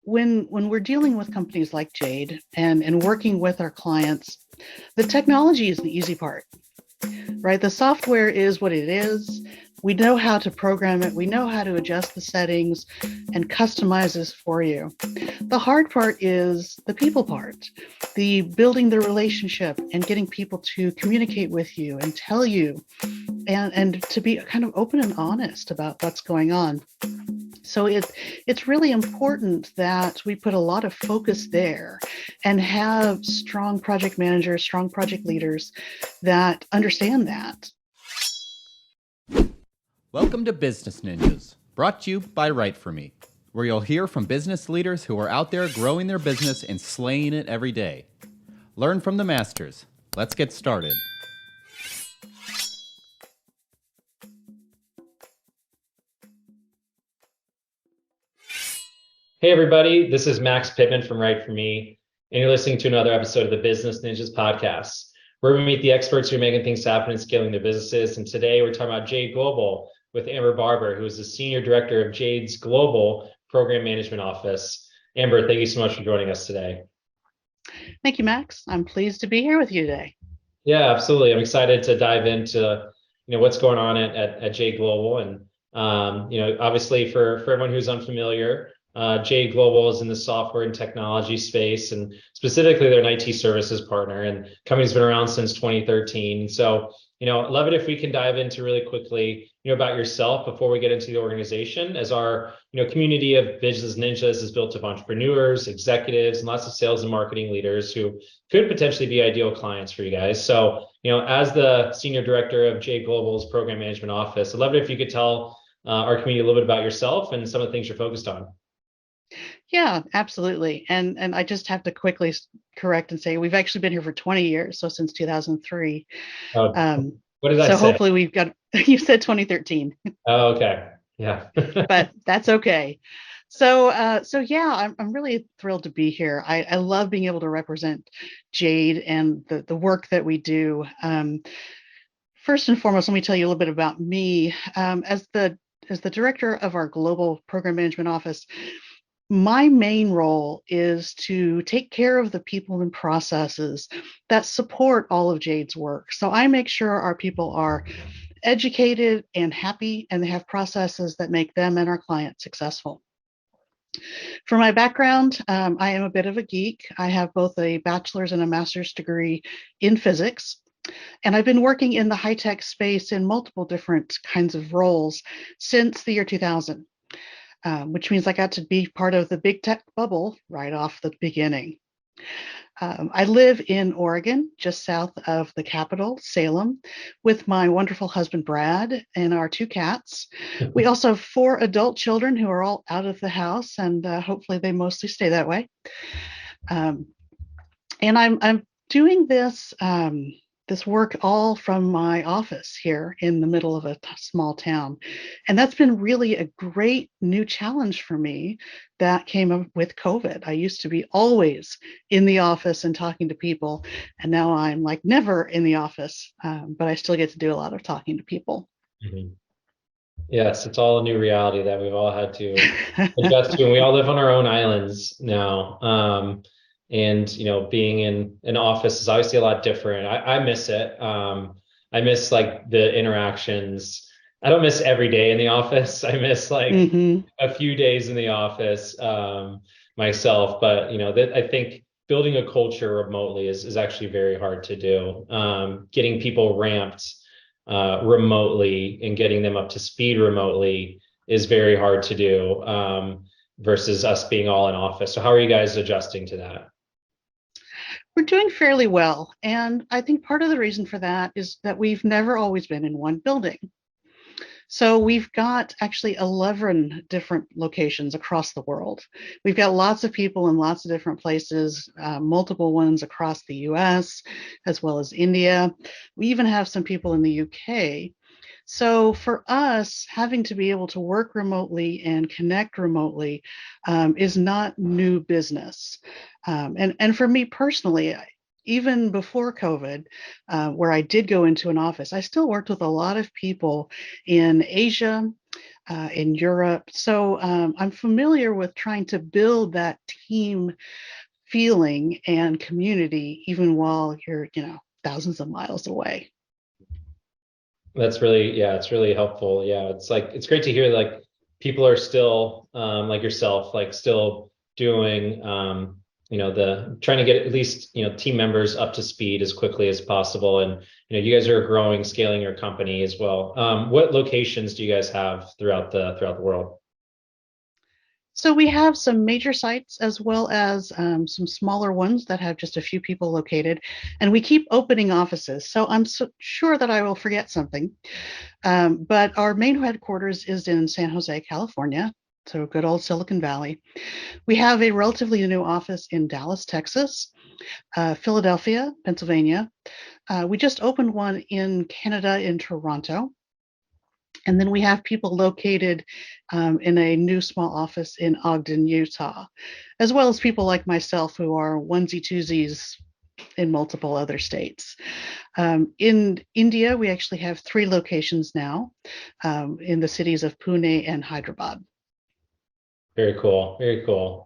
when we're dealing with companies like Jade and working with our clients, the technology is the easy part, right? The software is what it is. We know how to program it. We know how to adjust the settings and customize this for you. The hard part is the people part, the building the relationship and getting people to communicate with you and tell you and to be kind of open and honest about what's going on. So it's really important that we put a lot of focus there and have strong project managers, strong project leaders that understand that. Welcome to Business Ninjas, brought to you by WriteForMe, where you'll hear from business leaders who are out there growing their business and slaying it every day. Learn from the masters. Let's get started. Hey everybody, this is Max Pittman from WriteForMe, and you're listening to another episode of the Business Ninjas podcast, where we meet the experts who are making things happen and scaling their businesses. And today we're talking about Jade Global with Amber Barber, who is the Senior Director of Jade's Global Program Management Office. Amber, thank you so much for joining us today. Thank you, Max. I'm pleased to be here with you today. Yeah, absolutely. I'm excited to dive into what's going on at Jade Global, and obviously for everyone who's unfamiliar. Jade Global is in the software and technology space, and specifically they're an IT services partner, and the company's been around since 2013. So, I'd love it if we can dive into really quickly, about yourself before we get into the organization, as our, community of business ninjas is built of entrepreneurs, executives, and lots of sales and marketing leaders who could potentially be ideal clients for you guys. So, as the Senior Director of Jade Global's Program Management Office, I'd love it if you could tell our community a little bit about yourself and some of the things you're focused on. Yeah, absolutely. And I just have to quickly correct and say we've actually been here for 20 years, so since 2003. What did I So say? hopefully we've got, you said 2013. Oh, okay. Yeah. But that's okay. So yeah, I'm really thrilled to be here. I love being able to represent Jade and the work that we do. First and foremost, let me tell you a little bit about me. As the director of our global program management office, my main role is to take care of the people and processes that support all of Jade's work. So I make sure our people are educated and happy, and they have processes that make them and our clients successful. For my background, I am a bit of a geek. I have both a bachelor's and a master's degree in physics. And I've been working in the high-tech space in multiple different kinds of roles since the year 2000. Which means I got to be part of the big tech bubble right off the beginning. I live in Oregon, just south of the capital, Salem, with my wonderful husband, Brad, and our 2 cats. We also have 4 adult children who are all out of the house, and hopefully they mostly stay that way. And I'm doing this this work all from my office here in the middle of a small town. And that's been really a great new challenge for me that came up with COVID. I used to be always in the office and talking to people, and now I'm like never in the office, but I still get to do a lot of talking to people. Mm-hmm. Yes, it's all a new reality that we've all had to adjust to, and we all live on our own islands now. And being in an office is obviously a lot different. I miss it. I miss like the interactions. I don't miss every day in the office. I miss like a few days in the office myself. But I think building a culture remotely is actually very hard to do. Getting people ramped remotely and getting them up to speed remotely is very hard to do versus us being all in office. So how are you guys adjusting to that? We're doing fairly well. And I think part of the reason for that is that we've never always been in one building. So we've got actually 11 different locations across the world. We've got lots of people in lots of different places, multiple ones across the US, as well as India. We even have some people in the UK. So for us, having to be able to work remotely and connect remotely is not new business. And for me personally, even before COVID, where I did go into an office, I still worked with a lot of people in Asia, in Europe. So I'm familiar with trying to build that team feeling and community, even while you're, thousands of miles away. That's really, yeah, it's really helpful. Yeah, it's like it's great to hear like people are still like yourself, like still doing the trying to get at least team members up to speed as quickly as possible. And you guys are growing, scaling your company as well. What locations do you guys have throughout the world? So we have some major sites as well as some smaller ones that have just a few people located, and we keep opening offices. So I'm sure that I will forget something. But our main headquarters is in San Jose, California. So good old Silicon Valley. We have a relatively new office in Dallas, Texas, Philadelphia, Pennsylvania. We just opened one in Canada in Toronto. And then we have people located in a new small office in Ogden, Utah, as well as people like myself who are onesie twosies in multiple other states. In India, we actually have 3 locations now in the cities of Pune and Hyderabad. Very cool. Very cool.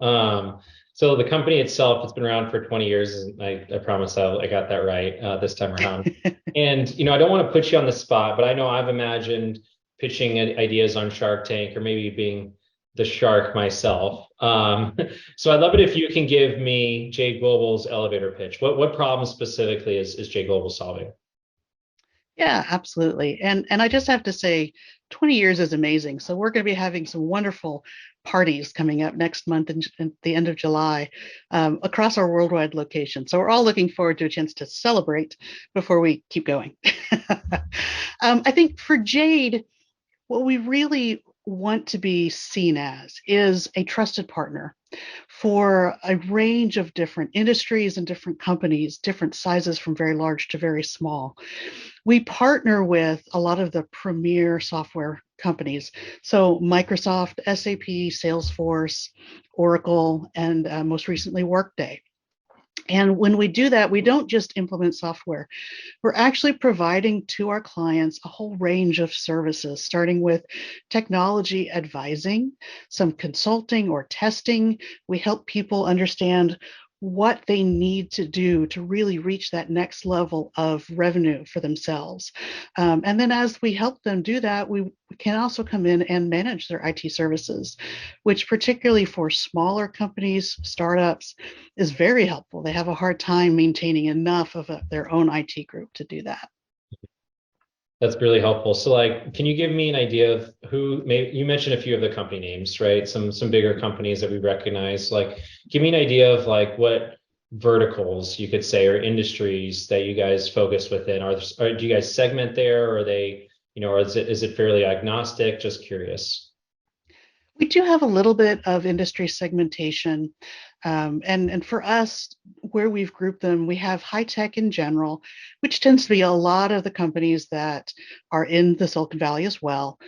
So the company itself, it's been around for 20 years. And I promise I got that right this time around. And, I don't want to put you on the spot, but I know I've imagined pitching ideas on Shark Tank or maybe being the shark myself. So I'd love it if you can give me Jade Global's elevator pitch. What problem specifically is Jade Global solving? Yeah, absolutely. And I just have to say, 20 years is amazing. So we're going to be having some wonderful parties coming up next month and at the end of July across our worldwide location. So we're all looking forward to a chance to celebrate before we keep going. I think for Jade, what we really want to be seen as is a trusted partner for a range of different industries and different companies, different sizes from very large to very small. We partner with a lot of the premier software companies. So Microsoft, SAP, Salesforce, Oracle, and most recently Workday. And when we do that, we don't just implement software. We're actually providing to our clients a whole range of services, starting with technology advising, some consulting or testing. We help people understand what they need to do to really reach that next level of revenue for themselves. And then as we help them do that, we can also come in and manage their IT services, which particularly for smaller companies, startups, is very helpful. They have a hard time maintaining enough of their own IT group to do that. That's really helpful. So like, can you give me an idea of who you mentioned a few of the company names, right? Some bigger companies that we recognize. Like, give me an idea of like what verticals you could say or industries that you guys focus within. Or do you guys segment there? Or are they, or is it fairly agnostic? Just curious. We do have a little bit of industry segmentation. And for us, where we've grouped them, we have high tech in general, which tends to be a lot of the companies that are in the Silicon Valley as well.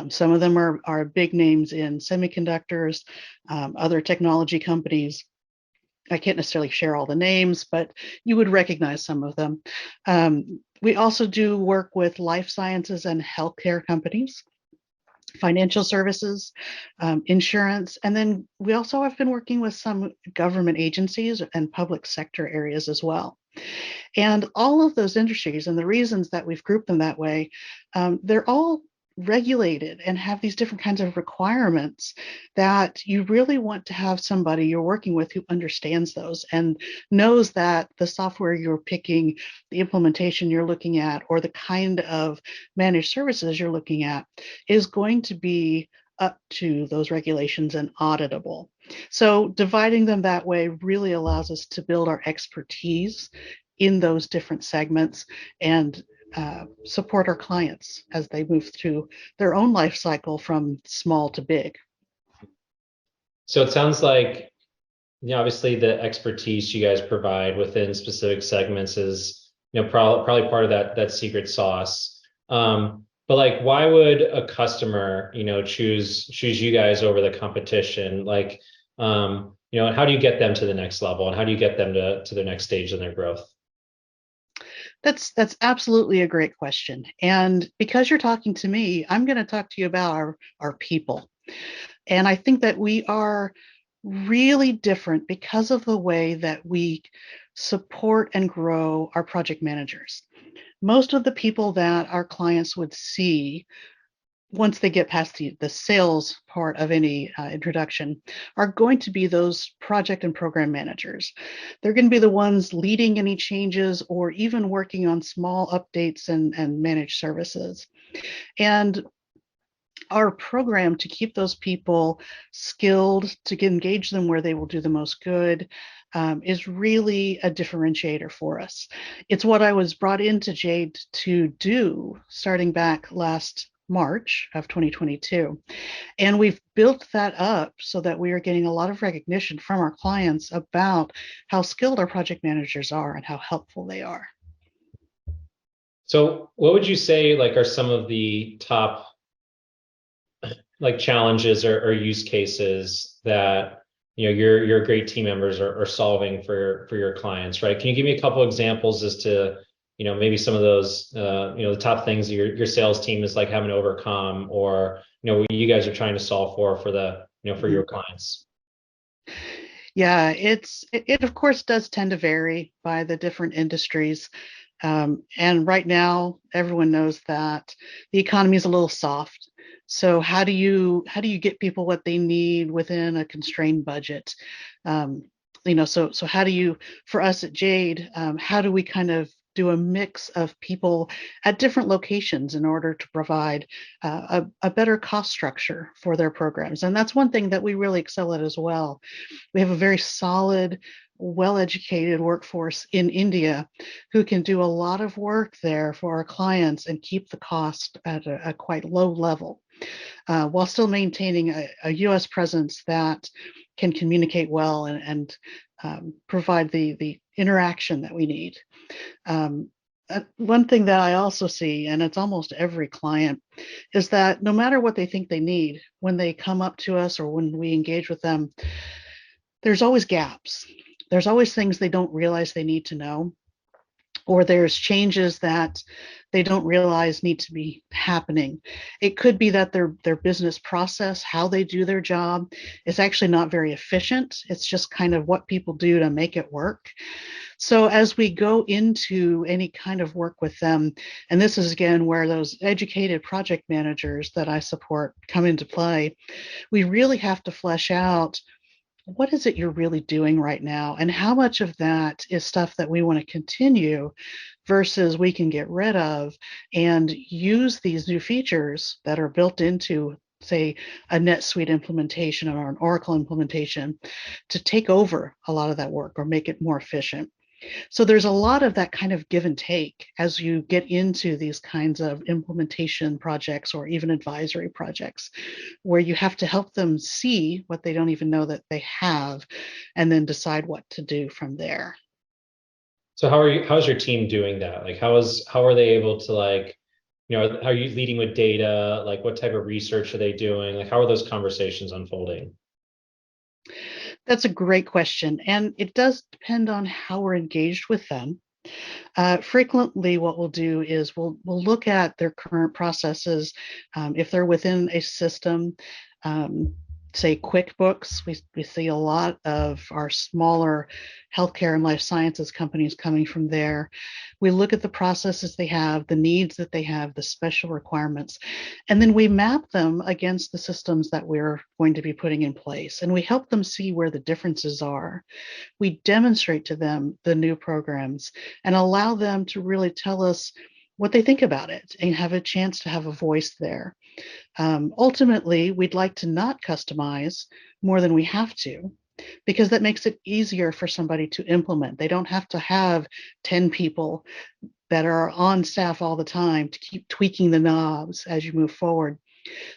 Some of them are big names in semiconductors, other technology companies. I can't necessarily share all the names, but you would recognize some of them. We also do work with life sciences and healthcare companies, financial services, insurance, and then we also have been working with some government agencies and public sector areas as well. And all of those industries and the reasons that we've grouped them that way, they're all regulated and have these different kinds of requirements that you really want to have somebody you're working with who understands those and knows that the software you're picking, the implementation you're looking at, or the kind of managed services you're looking at is going to be up to those regulations and auditable. So dividing them that way really allows us to build our expertise in those different segments and support our clients as they move through their own life cycle from small to big. So it sounds like, obviously the expertise you guys provide within specific segments is, probably part of that secret sauce. But like, why would a customer, choose you guys over the competition? Like, and how do you get them to the next level, and how do you get them to the next stage in their growth? That's absolutely a great question. And because you're talking to me, I'm going to talk to you about our people. And I think that we are really different because of the way that we support and grow our project managers. Most of the people that our clients would see once they get past the sales part of any introduction are going to be those project and program managers. They're going to be the ones leading any changes or even working on small updates and managed services. And our program to keep those people skilled, to engage them where they will do the most good, is really a differentiator for us. It's what I was brought into Jade to do starting back last March of 2022. And we've built that up so that we are getting a lot of recognition from our clients about how skilled our project managers are and how helpful they are. So what would you say like are some of the top like challenges or use cases that your great team members are solving for your clients, right? Can you give me a couple examples as to maybe some of those the top things that your sales team is like having to overcome, or what you guys are trying to solve for the for Mhm. your clients? Yeah, it of course does tend to vary by the different industries. And right now, everyone knows that the economy is a little soft. So how do you get people what they need within a constrained budget? Um, so how do you, for us at Jade, how do we kind of do a mix of people at different locations in order to provide a better cost structure for their programs? And that's one thing that we really excel at as well. We have a very solid, well-educated workforce in India who can do a lot of work there for our clients and keep the cost at a quite low level, while still maintaining a US presence that can communicate well and provide the interaction that we need. Um, One thing that I also see, and it's almost every client, is that no matter what they think they need, when they come up to us or when we engage with them, there's always gaps. There's always things they don't realize they need to know, or there's changes that they don't realize need to be happening. It could be that their business process, how they do their job, is actually not very efficient. It's just kind of what people do to make it work. So as we go into any kind of work with them, and this is again where those educated project managers that I support come into play, we really have to flesh out what is it you're really doing right now, and how much of that is stuff that we want to continue versus we can get rid of and use these new features that are built into, say, a NetSuite implementation or an Oracle implementation to take over a lot of that work or make it more efficient. So there's a lot of that kind of give and take as you get into these kinds of implementation projects or even advisory projects, where you have to help them see what they don't even know that they have and then decide what to do from there. So how's your team doing that? Like how are they able to like, how are you leading with data? Like what type of research are they doing? Like how are those conversations unfolding? That's a great question. And it does depend on how we're engaged with them. Frequently, what we'll do is we'll look at their current processes. If they're within a system, um, say QuickBooks, we see a lot of our smaller healthcare and life sciences companies coming from there. We look at the processes they have, the needs that they have, the special requirements, and then we map them against the systems that we're going to be putting in place. And we help them see where the differences are. We demonstrate to them the new programs and allow them to really tell us what they think about it and have a chance to have a voice there. Ultimately, we'd like to not customize more than we have to, because that makes it easier for somebody to implement. They don't have to have 10 people that are on staff all the time to keep tweaking the knobs as you move forward.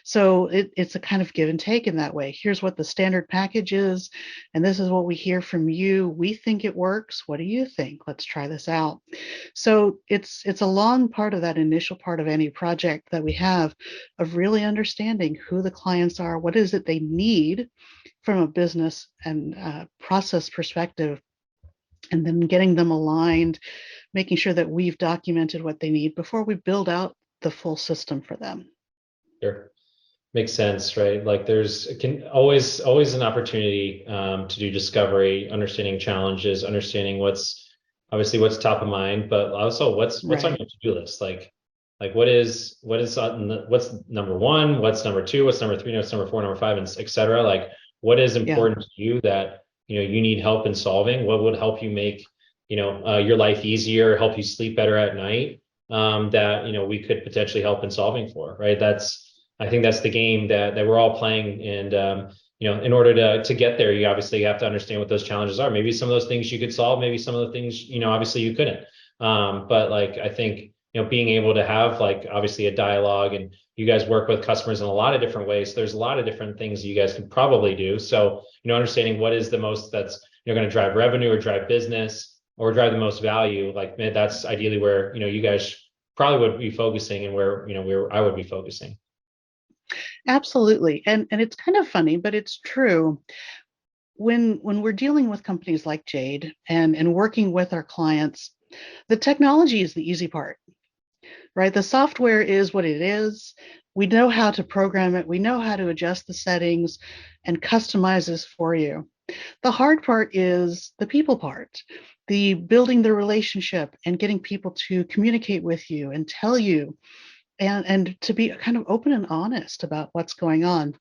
So it's a kind of give and take in that way. Here's what the standard package is, and this is what we hear from you. We think it works. What do you think? Let's try this out. So it's a long part of that initial part of any project that we have of really understanding who the clients are, what is it they need from a business and process perspective, and then getting them aligned making sure that we've documented what they need before we build out the full system for them. Sure. Makes sense, right? Like there's can always an opportunity to do discovery, understanding challenges, understanding what's top of mind, but also what's on Right. your to-do list. Like what's number one, what's number two, what's number three, what's number four, number five, and et cetera. Like what is Yeah. important to you that you need help in solving? What would help you make your life easier, help you sleep better at night? That we could potentially help in solving for, right? I think that's the game that we're all playing. And in order to get there, you obviously have to understand what those challenges are. Maybe some of those things you could solve, maybe some of the things, obviously you couldn't. But like I think, being able to have like obviously a dialogue, and you guys work with customers in a lot of different ways. So there's a lot of different things you guys can probably do. So, understanding what is the most that's going to drive revenue or drive business or drive the most value, like that's ideally where, you guys probably would be focusing, and where I would be focusing. Absolutely. And it's kind of funny, but it's true. When we're dealing with companies like Jade and working with our clients, the technology is the easy part, right? The software is what it is. We know how to program it. We know how to adjust the settings and customize this for you. The hard part is the people part, the building the relationship and getting people to communicate with you and tell you and to be kind of open and honest about what's going on.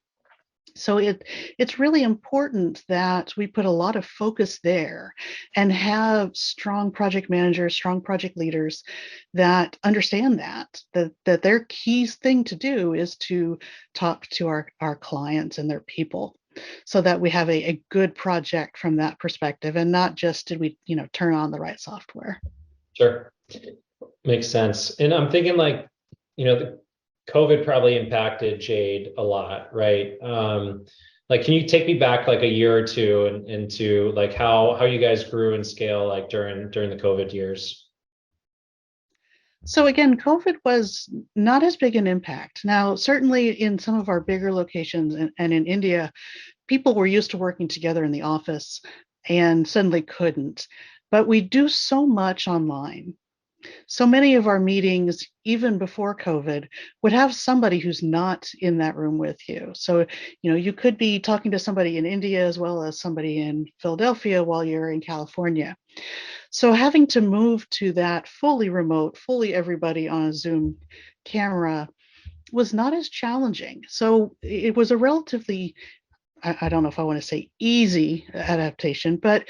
So it's really important that we put a lot of focus there and have strong project managers, strong project leaders that understand that their key thing to do is to talk to our clients and their people so that we have a good project from that perspective, and not just did we turn on the right software. Sure. Makes sense. And I'm thinking like, the COVID probably impacted Jade a lot, right? Like, can you take me back like a year or two and into like how you guys grew and scale like during the COVID years? So again, COVID was not as big an impact. Now, certainly in some of our bigger locations and in India, people were used to working together in the office and suddenly couldn't. But we do so much online. So many of our meetings, even before COVID, would have somebody who's not in that room with you. So, you could be talking to somebody in India as well as somebody in Philadelphia while you're in California. So having to move to that fully remote, fully everybody on a Zoom camera was not as challenging. So it was a relatively, I don't know if I want to say easy adaptation, but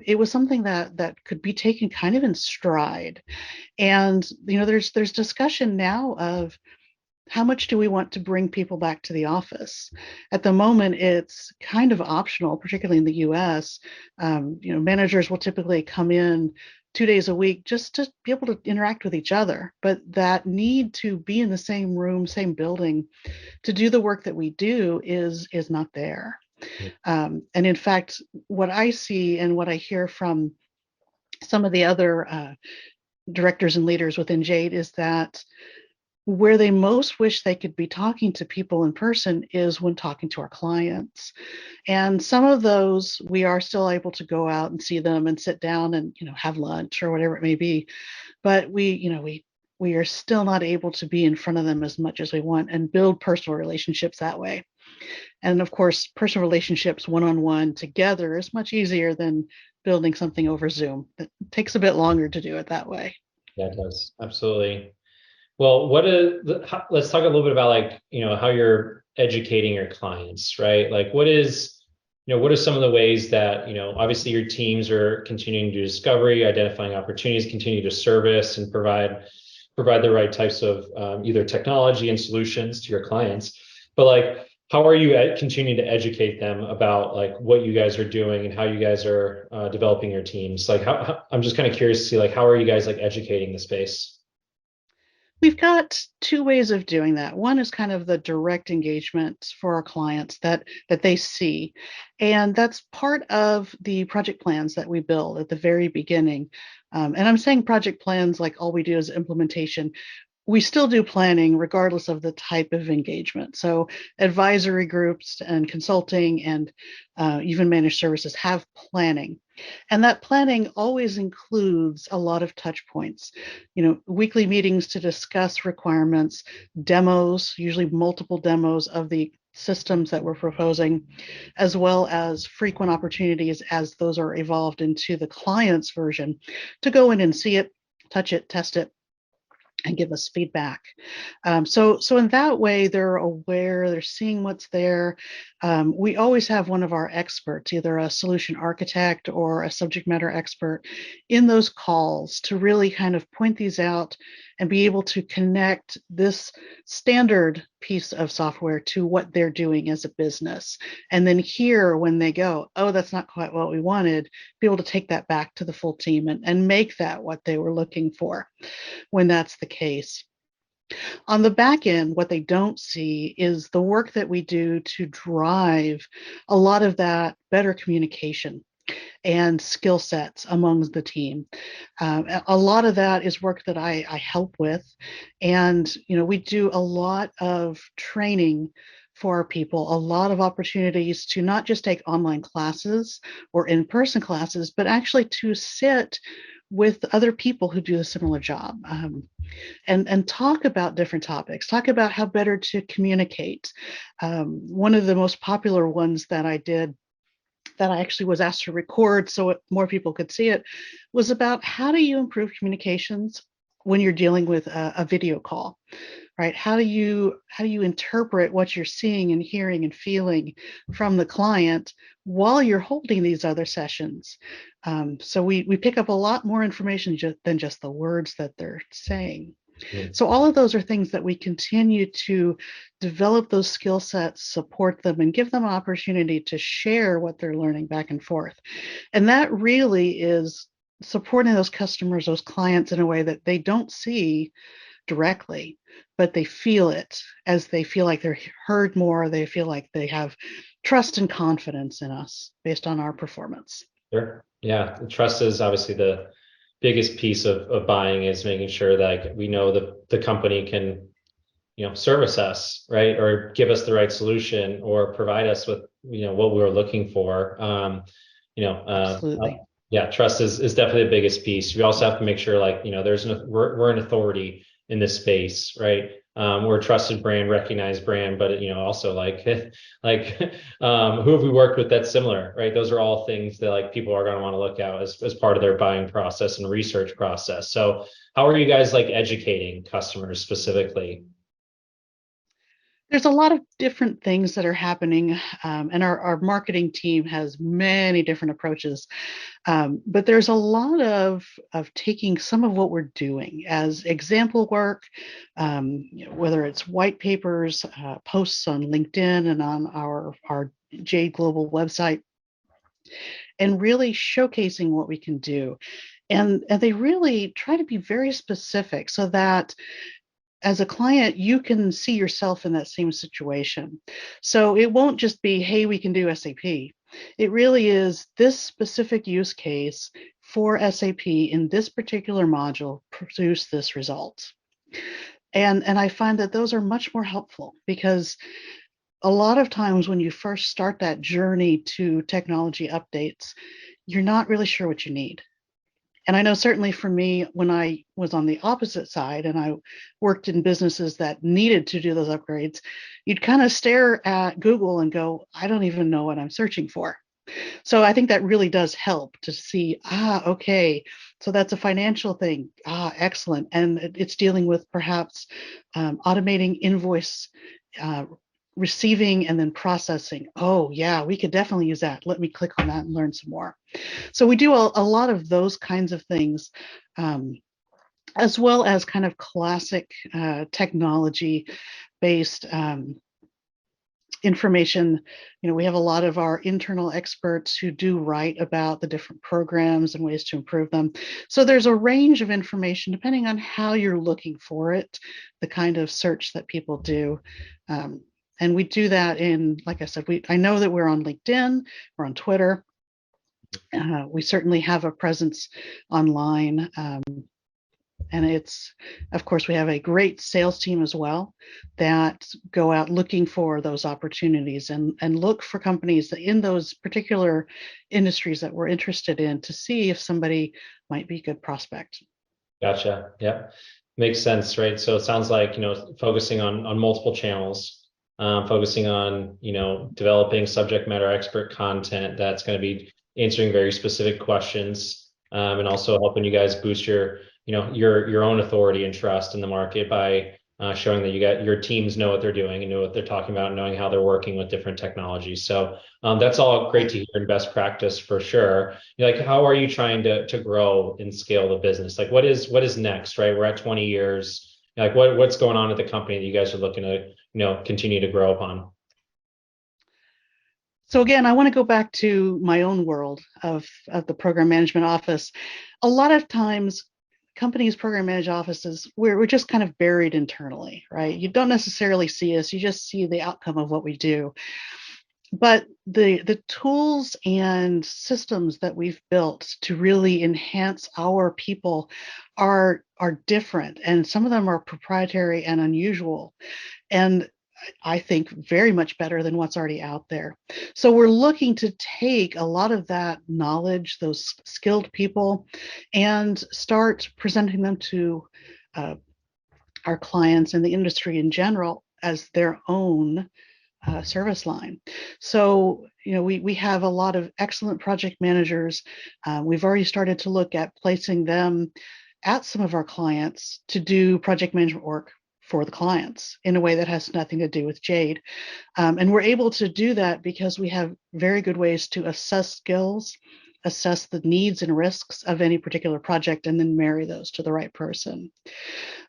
it was something that could be taken kind of in stride. And there's discussion now of how much do we want to bring people back to the office? At the moment, it's kind of optional, particularly in the US. Managers will typically come in 2 days a week just to be able to interact with each other. But that need to be in the same room, same building to do the work that we do is not there. And in fact, what I see and what I hear from some of the other directors and leaders within Jade is that where they most wish they could be talking to people in person is when talking to our clients. And some of those we are still able to go out and see them and sit down and have lunch or whatever it may be. But we are still not able to be in front of them as much as we want and build personal relationships that way. And of course, personal relationships one-on-one together is much easier than building something over Zoom. It takes a bit longer to do it that way. Yeah, it does. Absolutely. Well, let's talk a little bit about like, how you're educating your clients, right? Like what are some of the ways that, obviously your teams are continuing to do discovery, identifying opportunities, continue to service and provide the right types of either technology and solutions to your clients. But like, how are you continuing to educate them about like what you guys are doing and how you guys are developing your teams? Like I'm just kind of curious to see like, how are you guys like educating the space? We've got two ways of doing that. One is kind of the direct engagement for our clients that they see. And that's part of the project plans that we build at the very beginning. And I'm saying project plans like all we do is implementation. we still do planning regardless of the type of engagement. So advisory groups and consulting and even managed services have planning. And that planning always includes a lot of touch points, weekly meetings to discuss requirements, demos, usually multiple demos of the systems that we're proposing, as well as frequent opportunities as those are evolved into the client's version to go in and see it, touch it, test it, and give us feedback. So in that way, they're aware, they're seeing what's there. We always have one of our experts, either a solution architect or a subject matter expert, in those calls to really kind of point these out and be able to connect this standard piece of software to what they're doing as a business. And then here, when they go, oh, that's not quite what we wanted, be able to take that back to the full team and make that what they were looking for when that's the case. On the back end, what they don't see is the work that we do to drive a lot of that better communication and skill sets among the team. A lot of that is work that I help with. And, we do a lot of training for people, a lot of opportunities to not just take online classes or in-person classes, but actually to sit with other people who do a similar job, and talk about different topics, talk about how better to communicate. One of the most popular ones that I did, that I actually was asked to record so more people could see it, was about how do you improve communications when you're dealing with a video call, right? How do you interpret what you're seeing and hearing and feeling from the client while you're holding these other sessions? So we pick up a lot more information than just the words that they're saying. So all of those are things that we continue to develop those skill sets, support them, and give them an opportunity to share what they're learning back and forth. And that really is supporting those customers, those clients, in a way that they don't see directly, but they feel it, as they feel like they're heard more. They feel like they have trust and confidence in us based on our performance. Sure. Yeah. Trust is obviously the biggest piece of buying, is making sure that we know the company can, service us, right? Or give us the right solution, or provide us with, what we were looking for. Absolutely. Yeah, trust is definitely the biggest piece. We also have to make sure, like, we're an authority in this space, right? We're a trusted brand, recognized brand, but also like who have we worked with that's similar, right? Those are all things that like people are going to want to look at as part of their buying process and research process. So how are you guys like educating customers specifically? There's a lot of different things that are happening, and our marketing team has many different approaches. But there's a lot of taking some of what we're doing as example work, whether it's white papers, posts on LinkedIn and on our Jade Global website, and really showcasing what we can do. And they really try to be very specific so that as a client, you can see yourself in that same situation. So it won't just be, hey, we can do SAP. It really is this specific use case for SAP in this particular module produce this result. And I find that those are much more helpful, because a lot of times when you first start that journey to technology updates, you're not really sure what you need. And I know certainly for me, when I was on the opposite side and I worked in businesses that needed to do those upgrades, you'd kind of stare at Google and go, I don't even know what I'm searching for. So I think that really does help to see, okay, so that's a financial thing. Excellent. And it's dealing with perhaps automating invoice receiving and then processing. Oh, yeah, we could definitely use that. Let me click on that and learn some more. So we do a lot of those kinds of things, as well as kind of classic technology based information. We have a lot of our internal experts who do write about the different programs and ways to improve them. So there's a range of information depending on how you're looking for it, the kind of search that people do. And we do that in, like I said, I know that we're on LinkedIn, we're on Twitter. We certainly have a presence online, And of course, we have a great sales team as well that go out looking for those opportunities and look for companies that in those particular industries that we're interested in to see if somebody might be a good prospect. Gotcha. Yeah. Makes sense, right? So it sounds like, focusing on multiple channels, focusing on, developing subject matter expert content that's going to be answering very specific questions, and also helping you guys boost your own authority and trust in the market by showing that your teams know what they're doing and know what they're talking about, knowing how they're working with different technologies. So that's all great to hear and best practice for sure. Like, how are you trying to grow and scale the business? Like, what is next, right? We're at 20 years. Like, what's going on at the company that you guys are looking to, continue to grow upon? So again, I want to go back to my own world of the program management office. A lot of times companies, program managed offices, we're just kind of buried internally, right? You don't necessarily see us, you just see the outcome of what we do. But the tools and systems that we've built to really enhance our people are different, and some of them are proprietary and unusual. And I think very much better than what's already out there. So we're looking to take a lot of that knowledge, those skilled people, and start presenting them to our clients and the industry in general as their own service line. So, we have a lot of excellent project managers. We've already started to look at placing them at some of our clients to do project management work for the clients in a way that has nothing to do with Jade. And we're able to do that because we have very good ways to assess skills, assess the needs and risks of any particular project, and then marry those to the right person.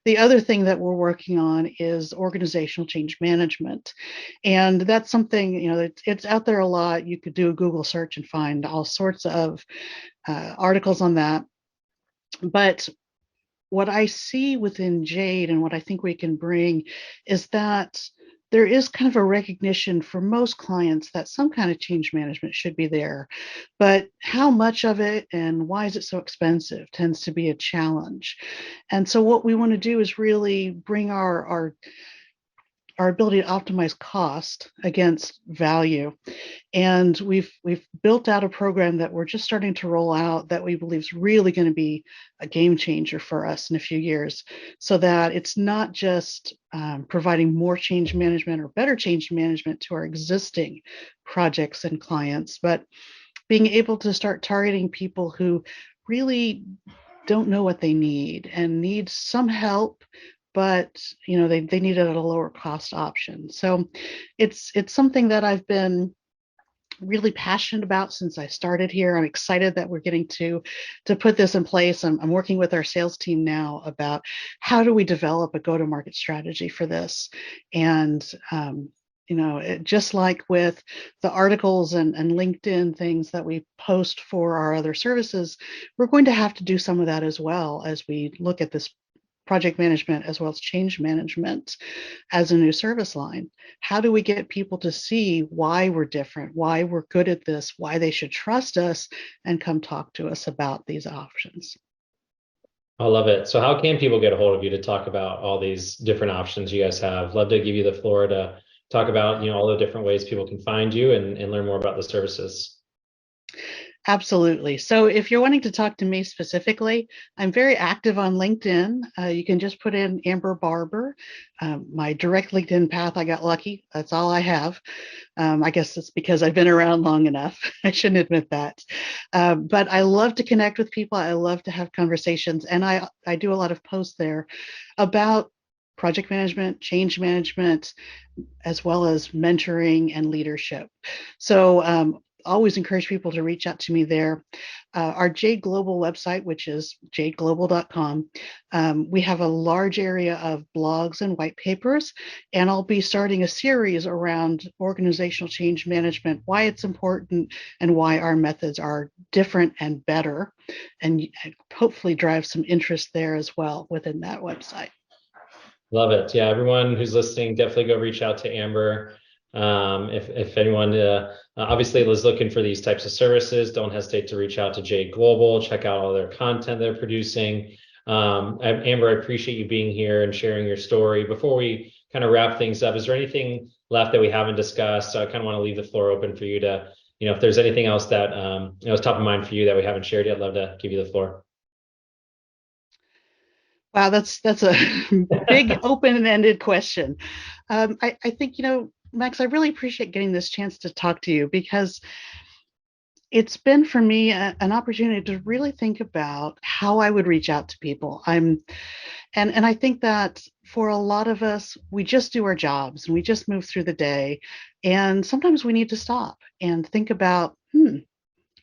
The other thing that we're working on is organizational change management. And that's something, it's out there a lot. You could do a Google search and find all sorts of articles on that. But what I see within Jade and what I think we can bring is that there is kind of a recognition for most clients that some kind of change management should be there. But how much of it and why is it so expensive tends to be a challenge. And so what we want to do is really bring our ability to optimize cost against value. And we've built out a program that we're just starting to roll out that we believe is really going to be a game changer for us in a few years, so that it's not just providing more change management or better change management to our existing projects and clients, but being able to start targeting people who really don't know what they need and need some help, but they need it at a lower cost option. So it's something that I've been really passionate about since I started here. I'm excited that we're getting to put this in place. I'm working with our sales team now about how do we develop a go-to-market strategy for this. And just like with the articles and LinkedIn things that we post for our other services, we're going to have to do some of that as well as we look at this project management as well as change management as a new service line. How do we get people to see why we're different, why we're good at this, why they should trust us and come talk to us about these options? I love it. So how can people get a hold of you to talk about all these different options you guys have? Love to give you the floor to talk about, all the different ways people can find you and learn more about the services. Absolutely. So if you're wanting to talk to me specifically, I'm very active on LinkedIn. You can just put in Amber Barber. My direct LinkedIn path, I got lucky. That's all I have. I guess it's because I've been around long enough. I shouldn't admit that. But I love to connect with people. I love to have conversations. And I do a lot of posts there about project management, change management, as well as mentoring and leadership. So always encourage people to reach out to me there. Our Jade Global website, which is jadeglobal.com, we have a large area of blogs and white papers, and I'll be starting a series around organizational change management, why it's important and why our methods are different and better, and hopefully drive some interest there as well within that website. Love it. Yeah, everyone who's listening, definitely go reach out to Amber. If anyone obviously is looking for these types of services, don't hesitate to reach out to Jade Global, check out all their content they're producing. Amber, I appreciate you being here and sharing your story. Before we kind of wrap things up, is there anything left that we haven't discussed? So I kind of want to leave the floor open for you to, if there's anything else that is top of mind for you that we haven't shared yet, I'd love to give you the floor. Wow, that's a big open-ended question. I think, Max, I really appreciate getting this chance to talk to you because it's been for me an opportunity to really think about how I would reach out to people. And I think that for a lot of us, we just do our jobs and we just move through the day. And sometimes we need to stop and think about,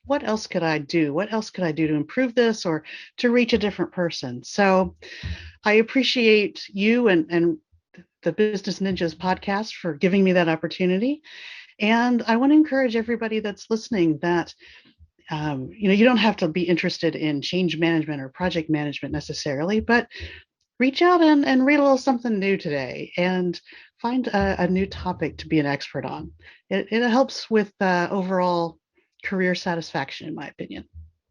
what else could I do? What else could I do to improve this or to reach a different person? So I appreciate you and the Business Ninjas podcast for giving me that opportunity. And I want to encourage everybody that's listening that you don't have to be interested in change management or project management necessarily, but reach out and read a little something new today and find a new topic to be an expert on. It helps with overall career satisfaction, in my opinion.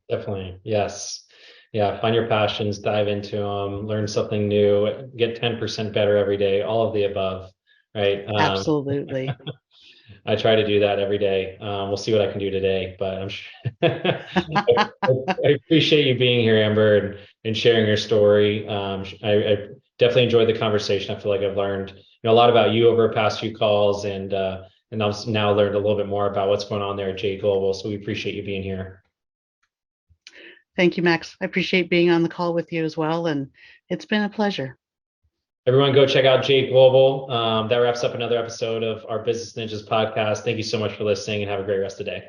Definitely. Yes. Yeah. Find your passions, dive into them, learn something new, get 10% better every day, all of the above. Right. Absolutely. I try to do that every day. We'll see what I can do today, but I'm sure I appreciate you being here, Amber, and sharing your story. I definitely enjoyed the conversation. I feel like I've learned, a lot about you over the past few calls, and I've now learned a little bit more about what's going on there at Jade Global. So we appreciate you being here. Thank you, Max. I appreciate being on the call with you as well, and it's been a pleasure. Everyone go check out Jade Global. That wraps up another episode of our Business Ninjas podcast. Thank you so much for listening and have a great rest of the day.